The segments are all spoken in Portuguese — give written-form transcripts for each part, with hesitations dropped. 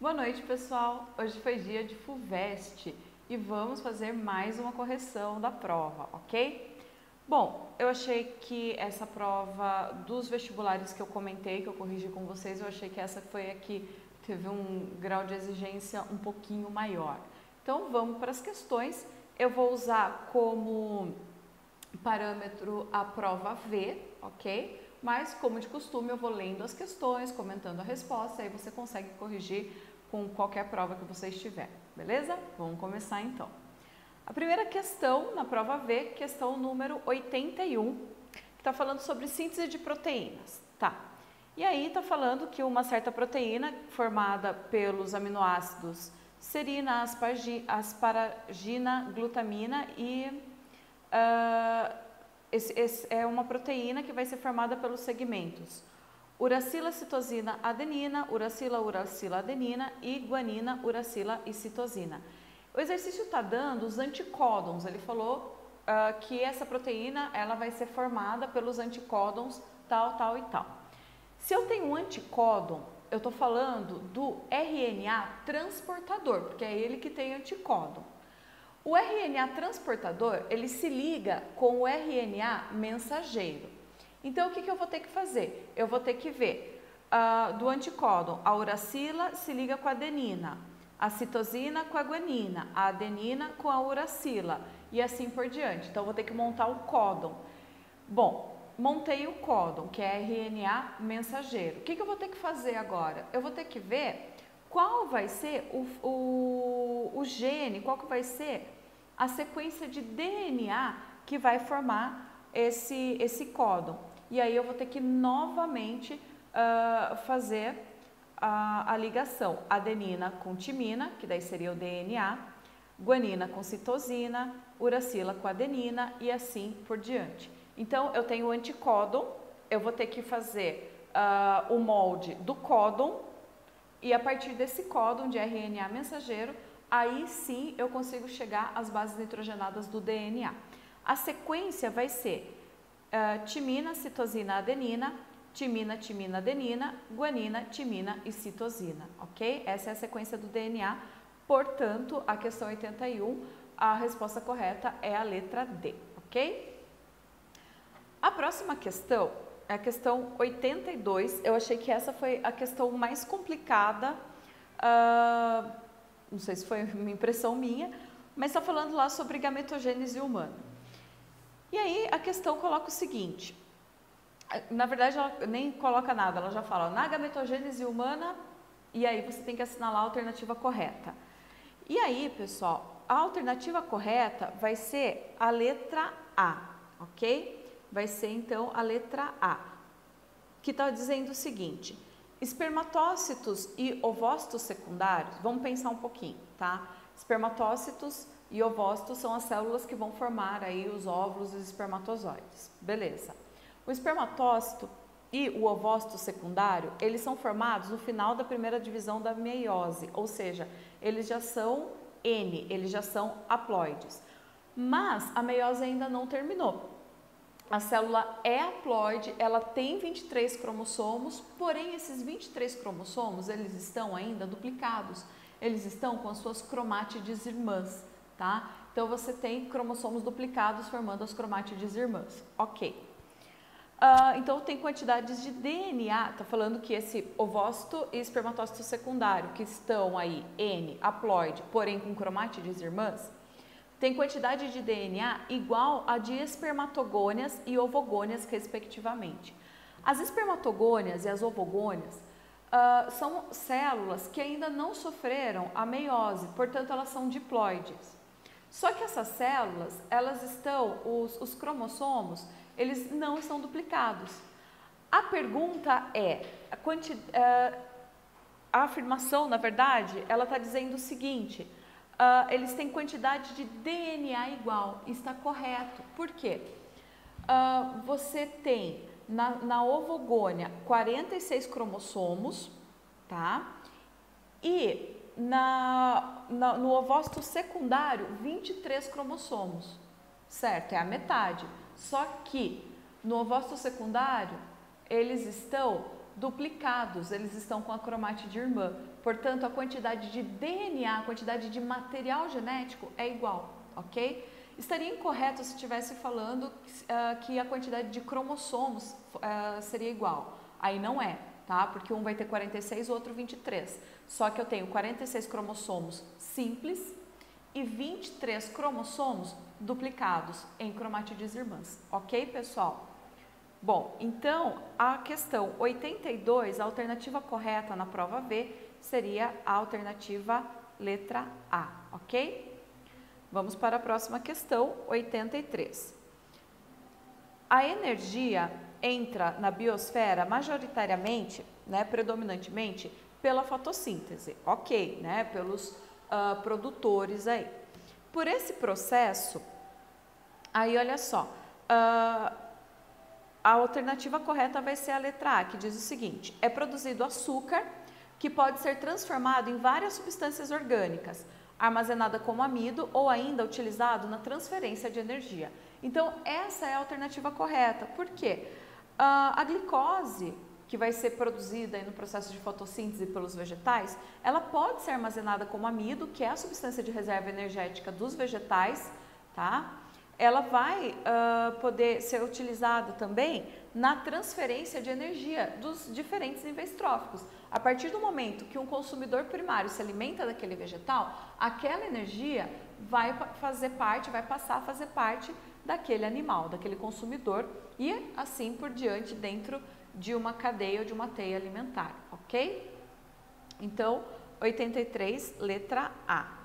Boa noite, pessoal! Hoje foi dia de FUVEST e vamos fazer mais uma correção da prova, ok? Bom, eu achei que essa prova dos vestibulares que eu comentei, que eu corrigi com vocês, eu achei que essa foi a que teve um grau de exigência um pouquinho maior. Então, vamos para as questões. Eu vou usar como parâmetro a prova V, ok? Mas, como de costume, eu vou lendo as questões, comentando a resposta, aí você consegue corrigir com qualquer prova que você estiver, beleza? Vamos começar então. A primeira questão na prova V, questão número 81, que está falando sobre síntese de proteínas, tá? E aí está falando que uma certa proteína formada pelos aminoácidos serina, asparagina, glutamina e é uma proteína que vai ser formada pelos segmentos uracila, citosina, adenina, uracila, uracila, adenina e guanina, uracila e citosina. O exercício está dando os anticódons, ele falou que essa proteína ela vai ser formada pelos anticódons tal, tal e tal. Se eu tenho um anticódon, eu estou falando do RNA transportador, porque é ele que tem anticódon. O RNA transportador, ele se liga com o RNA mensageiro. Então, o que eu vou ter que fazer? Eu vou ter que ver do anticódon, a uracila se liga com a adenina, a citosina com a guanina, a adenina com a uracila e assim por diante. Então, eu vou ter que montar o códon. Bom, montei o códon, que é RNA mensageiro. O que eu vou ter que fazer agora? Eu vou ter que ver qual vai ser o gene, qual que vai ser a sequência de DNA que vai formar esse códon. E aí eu vou ter que novamente fazer a ligação adenina com timina, que daí seria o DNA, guanina com citosina, uracila com adenina e assim por diante. Então, eu tenho o anticódon, eu vou ter que fazer o molde do códon e a partir desse códon de RNA mensageiro, aí sim eu consigo chegar às bases nitrogenadas do DNA. A sequência vai ser timina, citosina, adenina, timina, timina, adenina, guanina, timina e citosina, ok? Essa é a sequência do DNA, portanto, a questão 81, a resposta correta é a letra D, ok? A próxima questão é a questão 82, eu achei que essa foi a questão mais complicada, não sei se foi uma impressão minha, mas está falando lá sobre gametogênese humana. E aí a questão coloca o seguinte, na verdade ela nem coloca nada, ela já fala na gametogênese humana e aí você tem que assinalar a alternativa correta. E aí, pessoal, a alternativa correta vai ser a letra A, ok? Vai ser então a letra A, que está dizendo o seguinte, espermatócitos e ovócitos secundários, vamos pensar um pouquinho, tá? Espermatócitos e ovócitos são as células que vão formar aí os óvulos e os espermatozoides, beleza. O espermatócito e o ovócito secundário, eles são formados no final da primeira divisão da meiose, ou seja, eles já são N, eles já são haploides. Mas a meiose ainda não terminou. A célula é haploide, ela tem 23 cromossomos, porém esses 23 cromossomos, eles estão ainda duplicados, eles estão com as suas cromátides irmãs, tá? Então você tem cromossomos duplicados formando as cromátides irmãs, ok. Então tem quantidades de DNA, tá falando que esse ovócito e espermatócito secundário, que estão aí N, haploide, porém com cromátides irmãs, tem quantidade de DNA igual a de espermatogônias e ovogônias, respectivamente. As espermatogônias e as ovogônias são células que ainda não sofreram a meiose, portanto elas são diploides. Só que essas células, elas estão, os cromossomos, eles não estão duplicados. A pergunta é, a afirmação, na verdade, ela está dizendo o seguinte, eles têm quantidade de DNA igual, está correto. Por quê? Você tem na ovogônia 46 cromossomos, tá? E no ovócito secundário 23 cromossomos, certo? É a metade. Só que no ovócito secundário eles estão duplicados, eles estão com a cromátide irmã. Portanto, a quantidade de DNA, a quantidade de material genético é igual, ok? Estaria incorreto se estivesse falando que a quantidade de cromossomos seria igual. Aí não é, tá? Porque um vai ter 46, o outro 23. Só que eu tenho 46 cromossomos simples e 23 cromossomos duplicados em cromátides irmãs, ok, pessoal? Bom, então a questão 82, a alternativa correta na prova V seria a alternativa letra A, ok? Vamos para a próxima questão, 83. A energia entra na biosfera majoritariamente, né, predominantemente, pela fotossíntese, ok, né, pelos produtores aí. Por esse processo, aí olha só, a alternativa correta vai ser a letra A, que diz o seguinte: é produzido açúcar que pode ser transformado em várias substâncias orgânicas, armazenada como amido ou ainda utilizado na transferência de energia. Então, essa é a alternativa correta. Por quê? A glicose, que vai ser produzida aí no processo de fotossíntese pelos vegetais, ela pode ser armazenada como amido, que é a substância de reserva energética dos vegetais, tá? Ela vai poder ser utilizada também na transferência de energia dos diferentes níveis tróficos. A partir do momento que um consumidor primário se alimenta daquele vegetal, aquela energia vai passar a fazer parte daquele animal, daquele consumidor e assim por diante dentro de uma cadeia ou de uma teia alimentar, ok? Então, 83, letra A.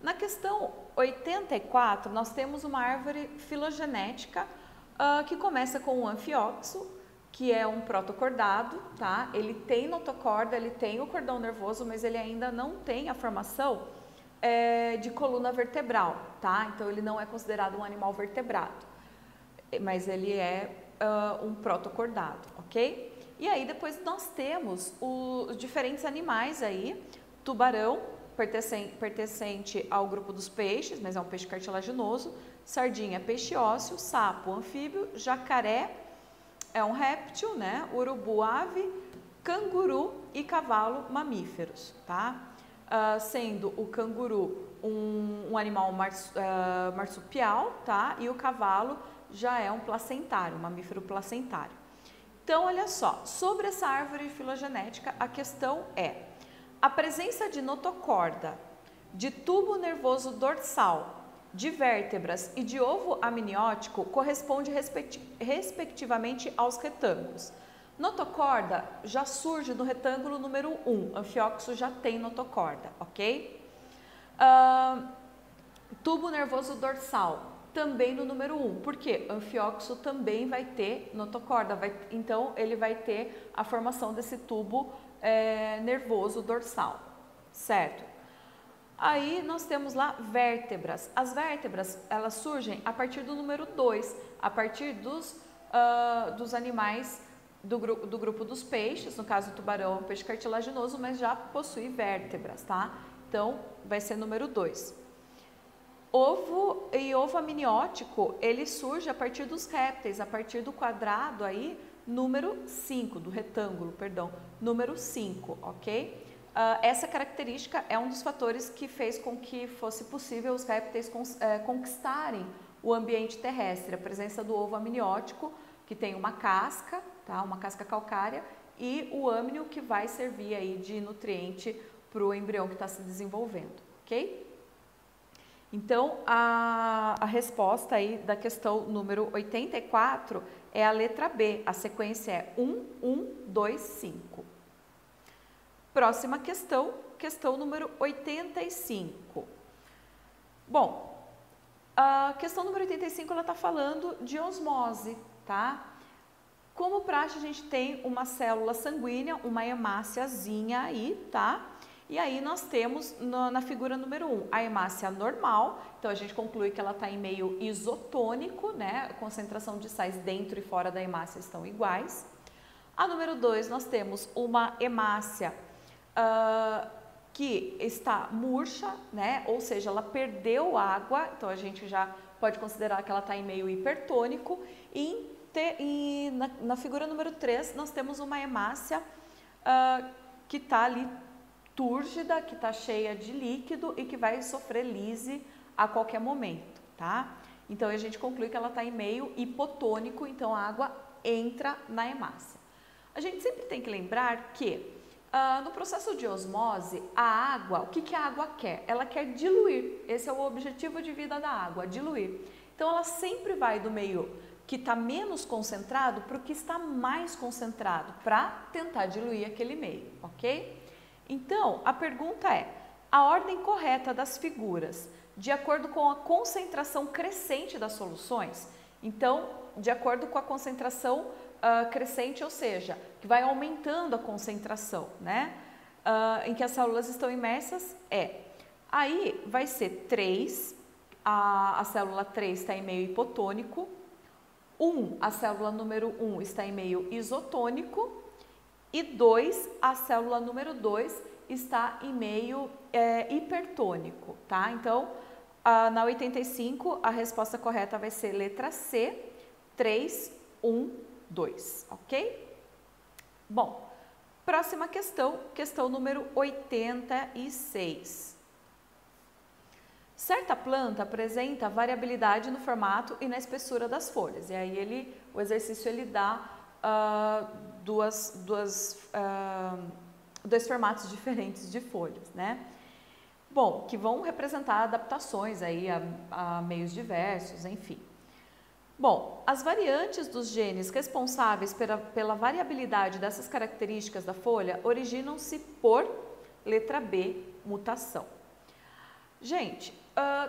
Na questão 84, nós temos uma árvore filogenética que começa com o anfióxo, que é um protocordado, tá? Ele tem notocorda, ele tem o cordão nervoso, mas ele ainda não tem a formação de coluna vertebral, tá? Então, ele não é considerado um animal vertebrado, mas ele é um protocordado, ok? E aí, depois nós temos os diferentes animais aí, tubarão, pertencente ao grupo dos peixes, mas é um peixe cartilaginoso, sardinha, peixe ósseo, sapo, anfíbio, jacaré, é um réptil, né? Urubu, ave, canguru e cavalo, mamíferos, tá? Sendo o canguru um animal marsupial, tá? E o cavalo já é um placentário, um mamífero placentário. Então, olha só, sobre essa árvore filogenética, a questão é: a presença de notocorda, de tubo nervoso dorsal, de vértebras e de ovo amniótico corresponde respectivamente aos retângulos. Notocorda já surge no retângulo número 1, anfióxo já tem notocorda, ok? Tubo nervoso dorsal, também no número 1, porque anfióxo também vai ter notocorda, então ele vai ter a formação desse tubo nervoso dorsal, certo? Aí nós temos lá vértebras. As vértebras, elas surgem a partir do número 2, a partir dos animais do grupo dos peixes, no caso o tubarão é um peixe cartilaginoso, mas já possui vértebras, tá? Então, vai ser número 2. Ovo amniótico, ele surge a partir dos répteis, a partir do quadrado aí, número 5, do retângulo, perdão, número 5, ok? Essa característica é um dos fatores que fez com que fosse possível os répteis conquistarem o ambiente terrestre, a presença do ovo amniótico, que tem uma casca, tá? Uma casca calcária, e o âmnio que vai servir aí de nutriente para o embrião que está se desenvolvendo, ok? Então, a resposta aí da questão número 84 é a letra B, a sequência é 1, 1, 2, 5. Próxima questão, questão número 85. Bom, a questão número 85, ela está falando de osmose, tá? Como praxe, a gente tem uma célula sanguínea, uma hemáciazinha aí, tá? E aí nós temos na figura número 1 a hemácia normal, então a gente conclui que ela está em meio isotônico, né? A concentração de sais dentro e fora da hemácia estão iguais. A número 2 nós temos uma hemácia que está murcha, né? Ou seja, ela perdeu água, então a gente já pode considerar que ela está em meio hipertônico. E em na figura número 3, nós temos uma hemácia que está ali túrgida, que está cheia de líquido e que vai sofrer lise a qualquer momento, tá? Então, a gente conclui que ela está em meio hipotônico, então a água entra na hemácia. A gente sempre tem que lembrar que no processo de osmose, a água, o que a água quer? Ela quer diluir, esse é o objetivo de vida da água, diluir. Então, ela sempre vai do meio que está menos concentrado para o que está mais concentrado, para tentar diluir aquele meio, ok? Então, a pergunta é, a ordem correta das figuras, de acordo com a concentração crescente das soluções? Então, de acordo com a concentração crescente, ou seja, que vai aumentando a concentração, né? Em que as células estão imersas, aí vai ser 3, a célula 3 está em meio hipotônico, 1, a célula número 1 está em meio isotônico, e 2, a célula número 2 está em meio hipertônico, tá? Então, na 85, a resposta correta vai ser letra C, 3, 1, 2, ok? Bom, próxima questão, questão número 86. Certa planta apresenta variabilidade no formato e na espessura das folhas. E aí o exercício ele dá dois formatos diferentes de folhas, né? Bom, que vão representar adaptações aí a meios diversos, enfim. Bom, as variantes dos genes responsáveis pela variabilidade dessas características da folha originam-se por letra B, mutação. Gente,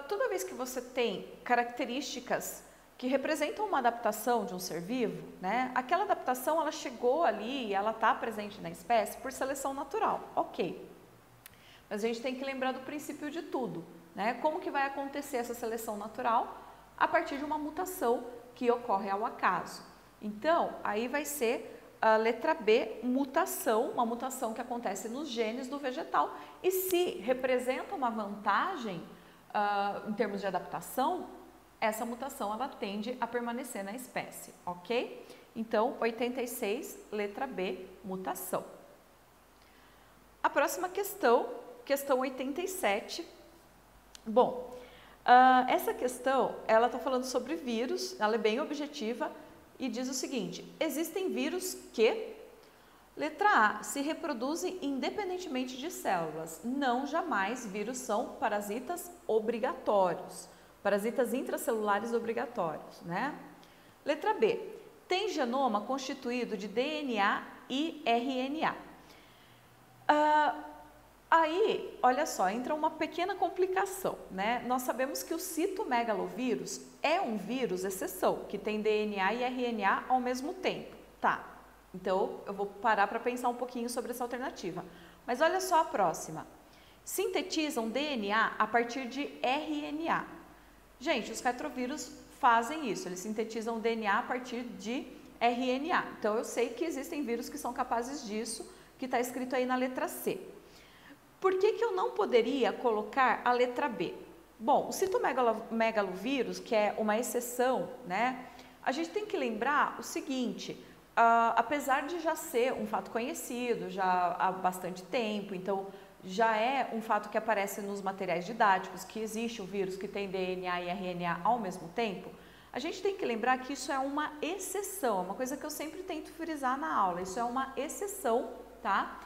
toda vez que você tem características que representam uma adaptação de um ser vivo, né? Aquela adaptação ela chegou ali e ela está presente na espécie por seleção natural, ok. Mas a gente tem que lembrar do princípio de tudo, né? Como que vai acontecer essa seleção natural? A partir de uma mutação que ocorre ao acaso. Então, aí vai ser a letra B, mutação, uma mutação que acontece nos genes do vegetal e se representa uma vantagem em termos de adaptação, essa mutação ela tende a permanecer na espécie, ok? Então, 86, letra B, mutação. A próxima questão, questão 87. Bom, essa questão, ela está falando sobre vírus, ela é bem objetiva e diz o seguinte, existem vírus que, letra A, se reproduzem independentemente de células. Não, jamais, vírus são parasitas obrigatórios, parasitas intracelulares obrigatórios, né? Letra B, tem genoma constituído de DNA e RNA. Aí, olha só, entra uma pequena complicação, né? Nós sabemos que o citomegalovírus é um vírus exceção, que tem DNA e RNA ao mesmo tempo, tá? Então, eu vou parar para pensar um pouquinho sobre essa alternativa. Mas olha só a próxima. Sintetizam DNA a partir de RNA. Gente, os retrovírus fazem isso, eles sintetizam DNA a partir de RNA. Então, eu sei que existem vírus que são capazes disso, que está escrito aí na letra C. Por que eu não poderia colocar a letra B? Bom, o citomegalovírus, que é uma exceção, né? A gente tem que lembrar o seguinte, apesar de já ser um fato conhecido, já há bastante tempo, então já é um fato que aparece nos materiais didáticos, que existe um vírus que tem DNA e RNA ao mesmo tempo, a gente tem que lembrar que isso é uma exceção, uma coisa que eu sempre tento frisar na aula, isso é uma exceção, tá?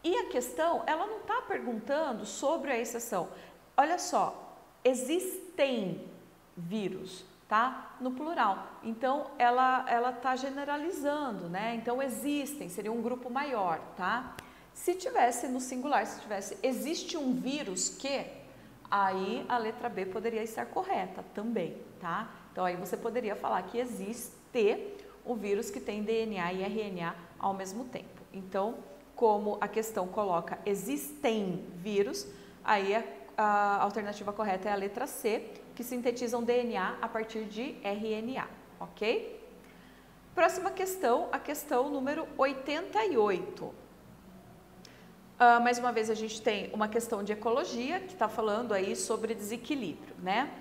E a questão, ela não está perguntando sobre a exceção. Olha só, existem vírus, tá? No plural. Então, ela está generalizando, né? Então, existem, seria um grupo maior, tá? Se tivesse no singular, se tivesse, existe um vírus que, aí a letra B poderia estar correta também, tá? Então, aí você poderia falar que existe um vírus que tem DNA e RNA ao mesmo tempo. Então, como a questão coloca existem vírus, aí a alternativa correta é a letra C, que sintetizam DNA a partir de RNA, ok? Próxima questão, a questão número 88. Mais uma vez a gente tem uma questão de ecologia, que está falando aí sobre desequilíbrio, né?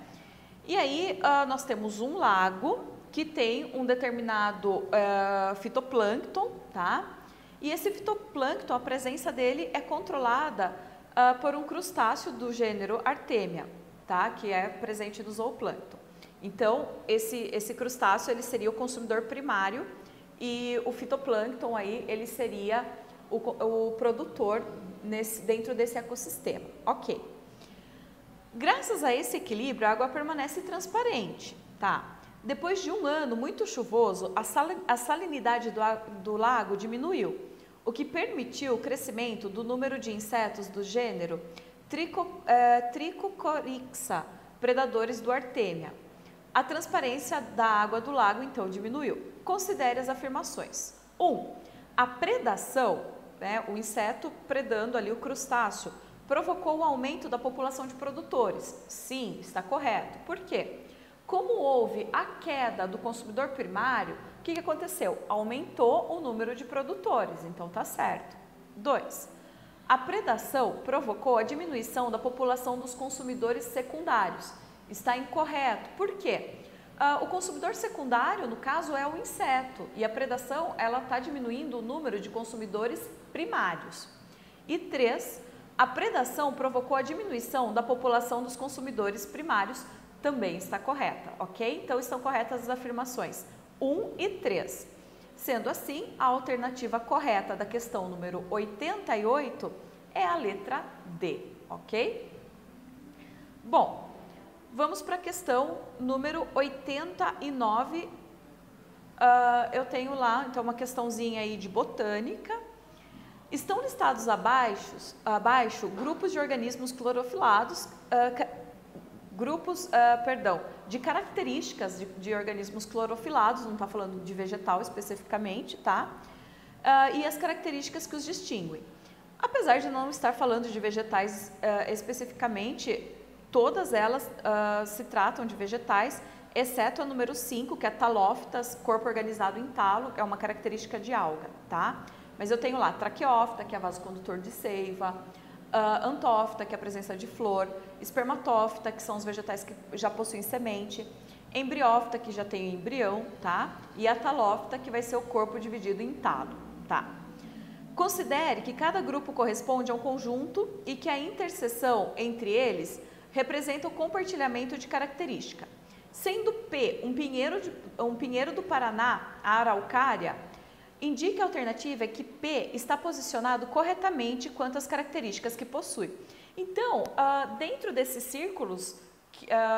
E aí nós temos um lago que tem um determinado fitoplâncton, tá? E esse fitoplâncton, a presença dele é controlada por um crustáceo do gênero Artemia, tá? Que é presente no zooplâncton. Então, esse crustáceo ele seria o consumidor primário e o fitoplâncton aí ele seria o produtor dentro desse ecossistema. Ok. Graças a esse equilíbrio, a água permanece transparente, tá? Depois de um ano muito chuvoso, a salinidade do lago diminuiu, o que permitiu o crescimento do número de insetos do gênero Trichocorixa, predadores do Artemia. A transparência da água do lago, então, diminuiu. Considere as afirmações. 1. A predação, né, o inseto predando ali o crustáceo, provocou o aumento da população de produtores. Sim, está correto. Por quê? Como houve a queda do consumidor primário, o que aconteceu? Aumentou o número de produtores, então tá certo. 2. A predação provocou a diminuição da população dos consumidores secundários. Está incorreto. Por quê? O consumidor secundário, no caso, é o inseto e a predação ela está diminuindo o número de consumidores primários. E 3. A predação provocou a diminuição da população dos consumidores primários, também está correta, ok? Então estão corretas as afirmações 1 e 3. Sendo assim, a alternativa correta da questão número 88 é a letra D, ok? Bom, vamos para a questão número 89. Eu tenho lá, então, uma questãozinha aí de botânica. Estão listados abaixo grupos de organismos clorofilados, de características de organismos clorofilados, não está falando de vegetal especificamente, tá? E as características que os distinguem. Apesar de não estar falando de vegetais especificamente, todas elas se tratam de vegetais, exceto a número 5, que é Talófitas, corpo organizado em talo, que é uma característica de alga, tá? Mas eu tenho lá Traqueófita, que é vasocondutor de seiva, Antófita, que é a presença de flor, Espermatófita, que são os vegetais que já possuem semente, Embriófita, que já tem embrião, tá? E a Talófita, que vai ser o corpo dividido em talo, tá? Considere que cada grupo corresponde a um conjunto e que a interseção entre eles representa o compartilhamento de característica. Sendo P um pinheiro do Paraná, a araucária, indique a alternativa que P está posicionado corretamente quanto às características que possui. Então, dentro desses círculos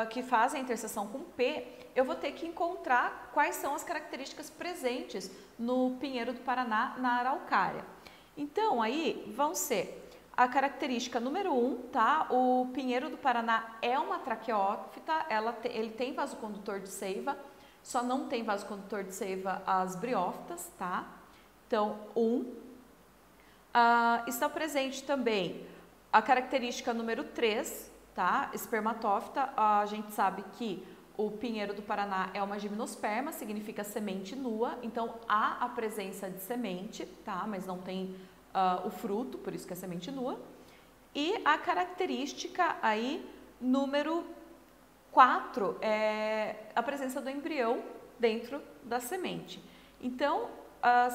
que fazem a interseção com P, eu vou ter que encontrar quais são as características presentes no pinheiro do Paraná, na araucária. Então, aí vão ser a característica número 1, tá? O pinheiro do Paraná é uma traqueófita, ele tem vasocondutor de seiva, só não tem vasocondutor de seiva as briófitas, tá? Então, 1. Está presente também a característica número 3, tá? Espermatófita, a gente sabe que o pinheiro do Paraná é uma gimnosperma, significa semente nua, então há a presença de semente, tá? Mas não tem o fruto, por isso que é semente nua. E a característica aí número 4 é a presença do embrião dentro da semente. Então,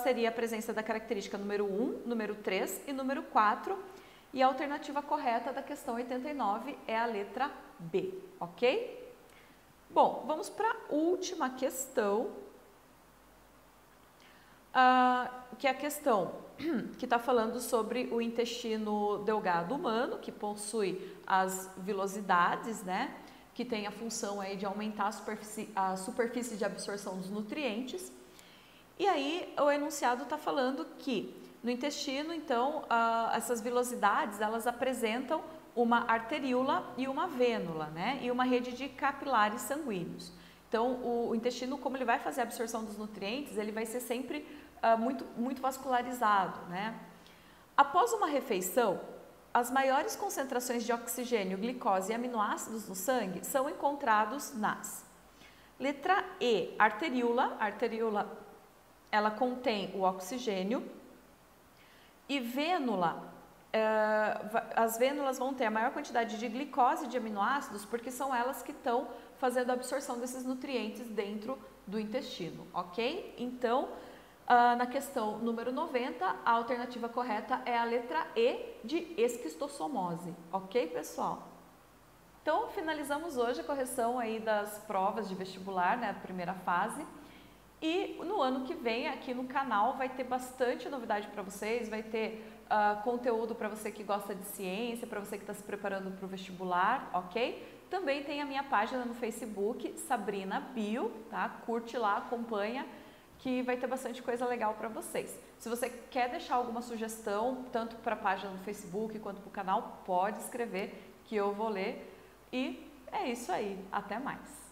seria a presença da característica número 1, número 3 e número 4. E a alternativa correta da questão 89 é a letra B, ok? Bom, vamos para a última questão, que é a questão que está falando sobre o intestino delgado humano, que possui as vilosidades, né? Que tem a função aí de aumentar a superfície de absorção dos nutrientes. E aí o enunciado está falando que no intestino, então, essas vilosidades, elas apresentam uma arteríola e uma vênula, né? E uma rede de capilares sanguíneos. Então, o intestino, como ele vai fazer a absorção dos nutrientes, ele vai ser sempre muito vascularizado, né? Após uma refeição, as maiores concentrações de oxigênio, glicose e aminoácidos no sangue são encontrados nas letra E, arteríola. A arteríola, ela contém o oxigênio. E vênula, as vênulas vão ter a maior quantidade de glicose e de aminoácidos porque são elas que estão fazendo a absorção desses nutrientes dentro do intestino, ok? Então, na questão número 90, a alternativa correta é a letra E de esquistossomose, ok, pessoal? Então, finalizamos hoje a correção aí das provas de vestibular, né, a primeira fase. E no ano que vem, aqui no canal, vai ter bastante novidade para vocês, vai ter conteúdo para você que gosta de ciência, para você que está se preparando para o vestibular, ok? Também tem a minha página no Facebook, Sabrina Bio, tá? Curte lá, acompanha, que vai ter bastante coisa legal para vocês. Se você quer deixar alguma sugestão, tanto para a página no Facebook quanto para o canal, pode escrever que eu vou ler. E é isso aí, até mais!